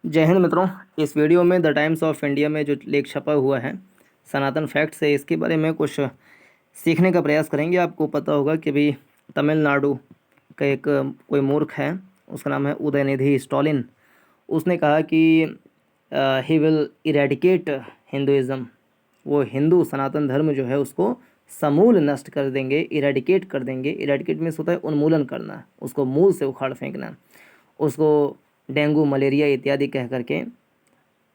जय हिंद मित्रों। इस वीडियो में द टाइम्स ऑफ इंडिया में जो लेख छपा हुआ है सनातन फैक्ट्स है, इसके बारे में कुछ सीखने का प्रयास करेंगे। आपको पता होगा कि भी तमिलनाडु का एक कोई मूर्ख है, उसका नाम है उदयनिधि स्टॉलिन। उसने कहा कि ही विल इरेडिकेट हिंदुइज़्म। वो हिंदू सनातन धर्म जो है उसको समूल नष्ट कर देंगे, इरेडिकेट कर देंगे। इरेडिकेट मीन्स होता है उन्मूलन करना, उसको मूल से उखाड़ फेंकना, उसको डेंगू मलेरिया इत्यादि कह करके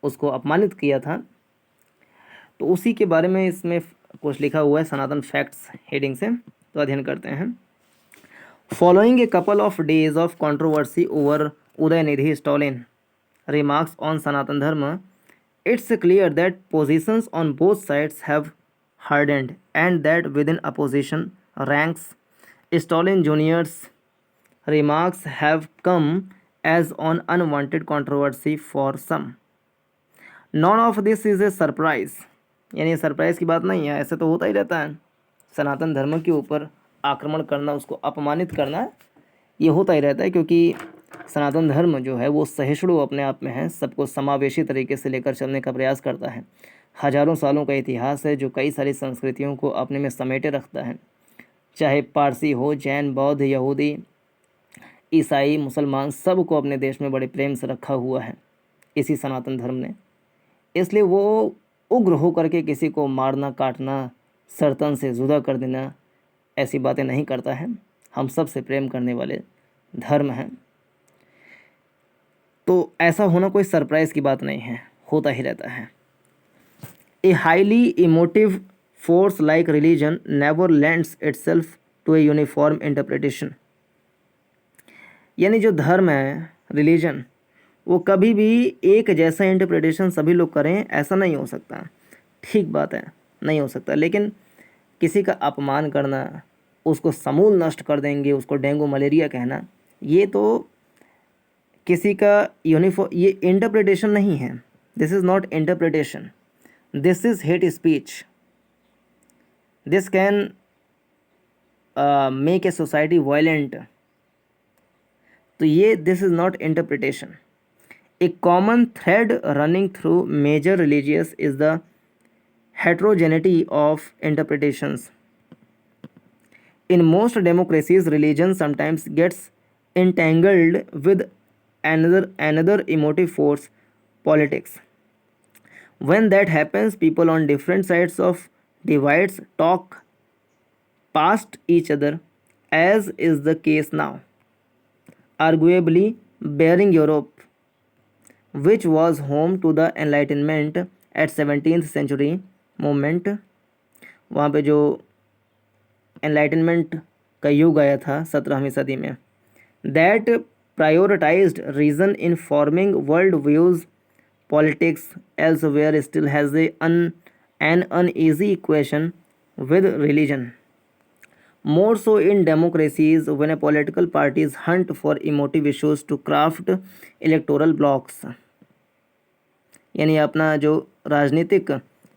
उसको अपमानित किया था। तो उसी के बारे में इसमें कुछ लिखा हुआ है सनातन फैक्ट्स हेडिंग से, तो अध्ययन करते हैं। Following a couple of days of controversy over Udhayanidhi Stalin remarks on Sanatan Dharma, it's clear that positions on both sides have hardened and that within opposition ranks, Stalin Jr.'s remarks have come as an unwanted controversy for some. None of this is a surprise. यानी surprise की बात नहीं है, ऐसे तो होता ही रहता है। सनातन धर्म के ऊपर आक्रमण करना, उसको अपमानित करना, ये होता ही रहता है, क्योंकि सनातन धर्म जो है वो सहिष्णु अपने आप में है, सबको समावेशी तरीके से लेकर चलने का प्रयास करता है। हजारों सालों का इतिहास है जो कई सारी संस्कृतियों को अपने में समेटे रखता है, चाहे पारसी हो, जैन, बौद्ध, यहूदी, ईसाई, मुसलमान, सबको अपने देश में बड़े प्रेम से रखा हुआ है इसी सनातन धर्म ने। इसलिए वो उग्र होकर के किसी को मारना, काटना, सर्तन से जुदा कर देना, ऐसी बातें नहीं करता है। हम सब से प्रेम करने वाले धर्म हैं, तो ऐसा होना कोई सरप्राइज की बात नहीं है, होता ही रहता है। A highly emotive force like religion never lends itself to a uniform interpretation. यानी जो धर्म है, रिलीजन, वो कभी भी एक जैसा इंटरप्रिटेशन सभी लोग करें ऐसा नहीं हो सकता। ठीक बात है, नहीं हो सकता। लेकिन किसी का अपमान करना, उसको समूल नष्ट कर देंगे, उसको डेंगू मलेरिया कहना, ये तो किसी का यूनिफॉर्म, ये इंटरप्रिटेशन नहीं है। This is not interpretation, this is hate speech. This can make a society violent. तो ये this is not interpretation. A common thread running through major religions is the heterogeneity of interpretations. In most democracies, religion sometimes gets entangled with another emotive force, politics. When that happens, people on different sides of divides talk past each other, as is the case now. Arguably, bearing Europe, which was home to the Enlightenment at 17th century movement, वहाँ पे जो enlightenment का युग आया था 17वीं सदी में, that prioritized reason in forming world views, politics elsewhere still has an uneasy equation with religion. More so in democracies when a political parties hunt for emotive issues to craft electoral blocks. यानी अपना जो राजनीतिक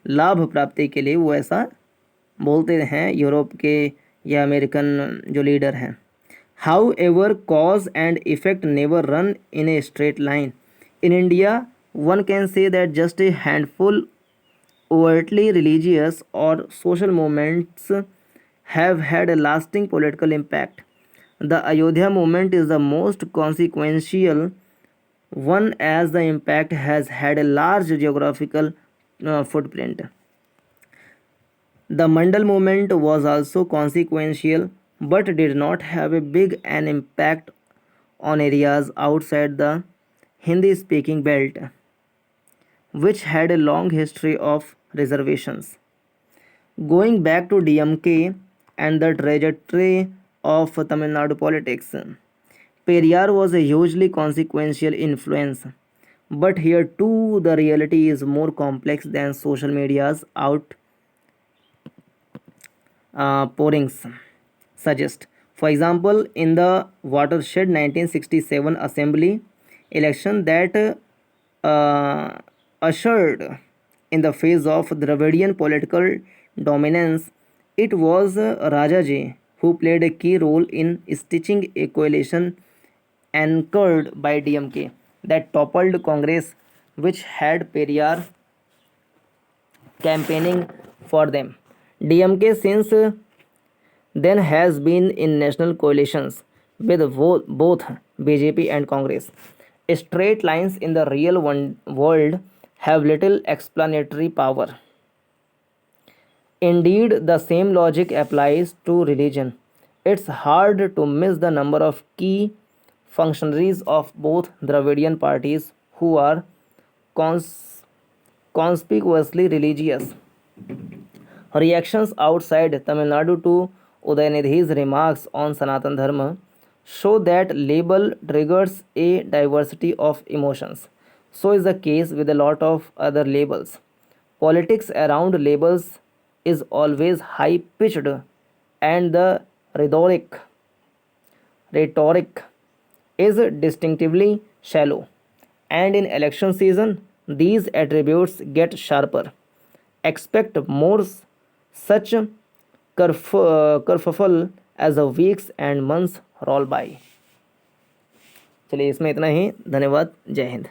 लाभ प्राप्ति के लिए वो ऐसा बोलते हैं, यूरोप के या अमेरिकन जो लीडर हैं। How ever cause and effect never run in a straight line. In India one can say that just a handful overtly religious or social movements have had a lasting political impact. The Ayodhya movement is the most consequential one as the impact has had a large geographical footprint. The Mandal movement was also consequential but did not have a big an impact on areas outside the Hindi speaking belt, which had a long history of reservations. Going back to DMK and the trajectory of Tamil Nadu politics, Periyar was a hugely consequential influence, but here too the reality is more complex than social media's outpourings suggest. For example, in the watershed 1967 assembly election that ushered in the phase of Dravidian political dominance, it was Rajaji who played a key role in stitching a coalition anchored by DMK. that toppled Congress, which had Periyar campaigning for them. DMK since then has been in national coalitions with both BJP and Congress. Straight lines in the real world have little explanatory power. Indeed, the same logic applies to religion. It's hard to miss the number of key functionaries of both Dravidian parties who are cons- conspicuously religious. Reactions outside Tamil Nadu to Udayanidhi's remarks on Sanatan Dharma show that label triggers a diversity of emotions. So is the case with a lot of other labels. Politics around labels is always high pitched and the rhetoric is distinctively shallow. And in election season, these attributes get sharper. Expect more such kerfuffle as the weeks and months roll by. चलिए इसमें इतना ही, धन्यवाद, जय हिंद।